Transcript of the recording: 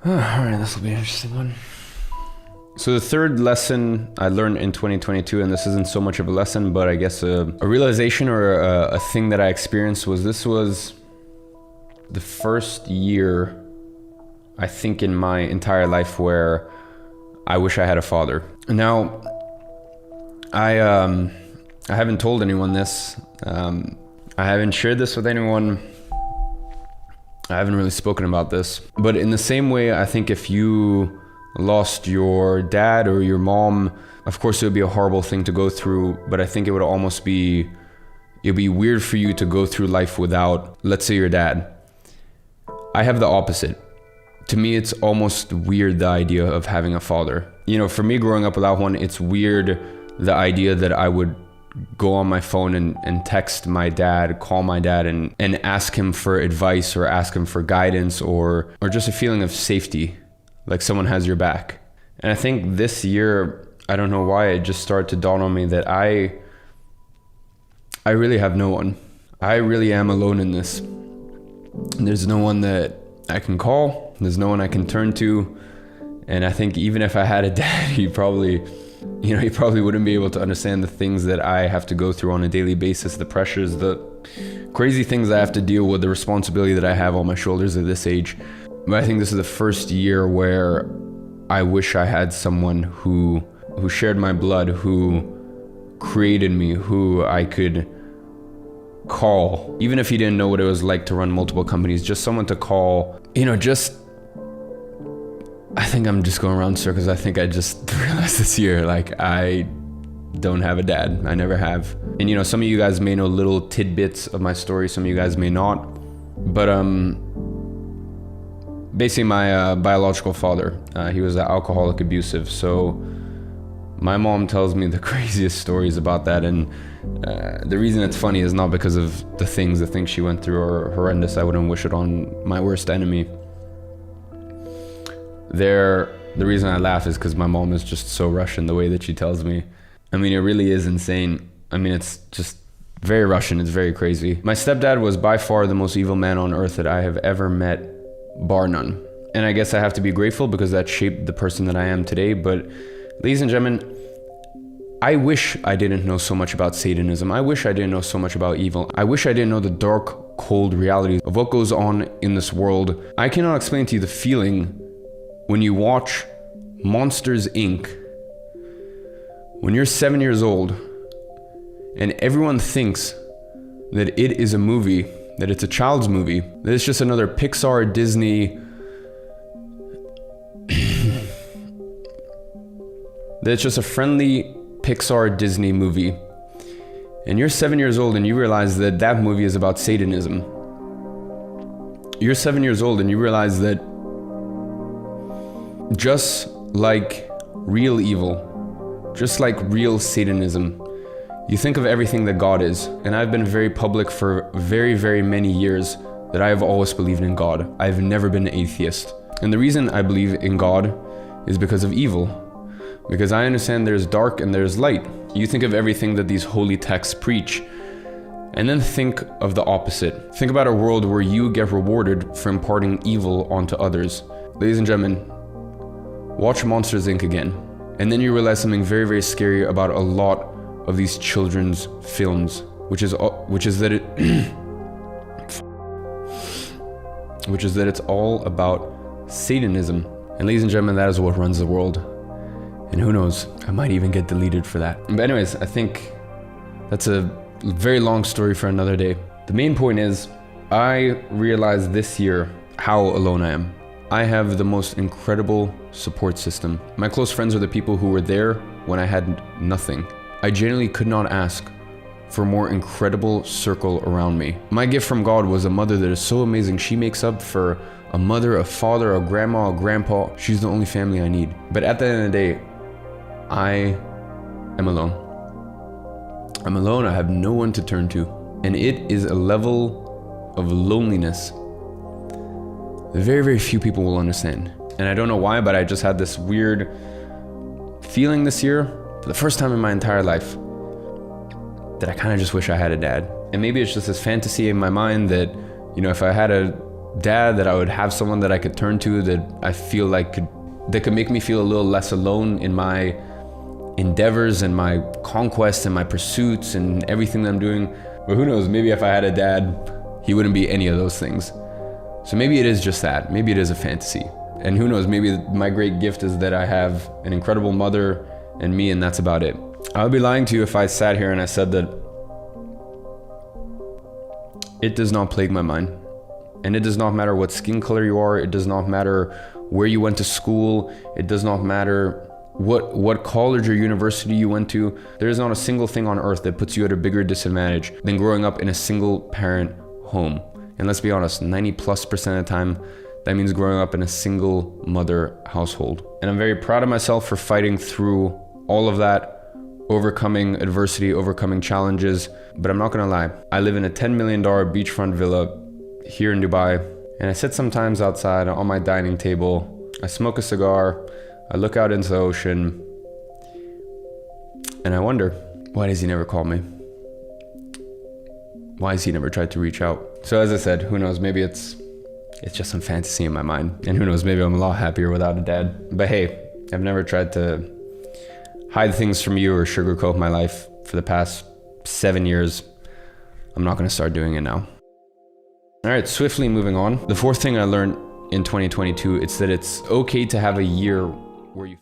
All right, this will be an interesting one. So the third lesson I learned in 2022, and this isn't so much of a lesson, but I guess a realization or a thing that I experienced was the first year, I think, in my entire life where I wish I had a father. Now, I haven't told anyone this. I haven't shared this with anyone. I haven't really spoken about this. But in the same way, I think if you lost your dad or your mom, of course it would be a horrible thing to go through, but I think it would almost be, it'd be weird for you to go through life without, let's say, your dad. I have the opposite. To me, it's almost weird, the idea of having a father. You know, for me growing up without one, it's weird, the idea that I would go on my phone and text my dad, call my dad and ask him for advice or ask him for guidance or just a feeling of safety, like someone has your back. And I think this year, I don't know why, it just started to dawn on me that I really have no one. I really am alone in this. There's no one that I can call. There's no one I can turn to. And I think even if I had a dad, he probably wouldn't be able to understand the things that I have to go through on a daily basis, the pressures, the crazy things I have to deal with, the responsibility that I have on my shoulders at this age. But I think this is the first year where I wish I had someone who shared my blood, who created me, who I could call, even if he didn't know what it was like to run multiple companies, just someone to call, I think I'm just going around in circles. I think I just realized this year, like, I don't have a dad. I never have. And some of you guys may know little tidbits of my story, some of you guys may not. But basically my biological father, he was alcoholic, abusive. So my mom tells me the craziest stories about that. And the reason it's funny is not because of the things she went through are horrendous. I wouldn't wish it on my worst enemy. The reason I laugh is because my mom is just so Russian the way that she tells me. I mean, it really is insane. I mean, it's just very Russian. It's very crazy. My stepdad was by far the most evil man on earth that I have ever met, bar none. And I guess I have to be grateful because that shaped the person that I am today. But ladies and gentlemen, I wish I didn't know so much about Satanism. I wish I didn't know so much about evil. I wish I didn't know the dark, cold reality of what goes on in this world. I cannot explain to you the feeling when you watch Monsters, Inc., when you're 7 years old and everyone thinks that it is a movie, that it's a child's movie, that it's just another Pixar, Disney, that it's just a friendly Pixar, Disney movie. And you're 7 years old and you realize that that movie is about Satanism. You're 7 years old and you realize that just like real evil, just like real Satanism, you think of everything that God is. And I've been very public for very, very many years that I have always believed in God. I've never been an atheist. And the reason I believe in God is because of evil. Because I understand there's dark and there's light. You think of everything that these holy texts preach, and then think of the opposite. Think about a world where you get rewarded for imparting evil onto others. Ladies and gentlemen, watch Monsters, Inc. again. And then you realize something very, very scary about a lot of these children's films, which is that it's all about Satanism. And ladies and gentlemen, that is what runs the world. And who knows, I might even get deleted for that. But anyways, I think that's a very long story for another day. The main point is, I realized this year how alone I am. I have the most incredible support system. My close friends are the people who were there when I had nothing. I genuinely could not ask for a more incredible circle around me. My gift from God was a mother that is so amazing. She makes up for a mother, a father, a grandma, a grandpa. She's the only family I need. But at the end of the day, I am alone. I'm alone. I have no one to turn to. And it is a level of loneliness that very, very few people will understand. And I don't know why, but I just had this weird feeling this year, for the first time in my entire life, that I kind of just wish I had a dad. And maybe it's just this fantasy in my mind that, if I had a dad, that I would have someone that I could turn to, that I feel like that could make me feel a little less alone in my endeavors and my conquests and my pursuits and everything that I'm doing. But who knows, maybe if I had a dad, he wouldn't be any of those things. So maybe it is just that. Maybe it is a fantasy. And who knows, maybe my great gift is that I have an incredible mother and me, and that's about it. I would be lying to you if I sat here and I said that it does not plague my mind. And it does not matter what skin color you are. It does not matter where you went to school. It does not matter what college or university you went to. There is not a single thing on earth that puts you at a bigger disadvantage than growing up in a single parent home. And let's be honest, 90+% of the time, that means growing up in a single mother household. And I'm very proud of myself for fighting through all of that, overcoming adversity, overcoming challenges. But I'm not gonna lie, I live in a $10 million beachfront villa here in Dubai, and I sit sometimes outside on my dining table, I smoke a cigar, I look out into the ocean, and I wonder, why does he never call me? Why has he never tried to reach out? So as I said, who knows, maybe it's just some fantasy in my mind. And who knows, maybe I'm a lot happier without a dad. But hey, I've never tried to hide things from you or sugarcoat my life for the past 7 years. I'm not gonna start doing it now. All right, swiftly moving on. The fourth thing I learned in 2022, it's that it's okay to have a year where you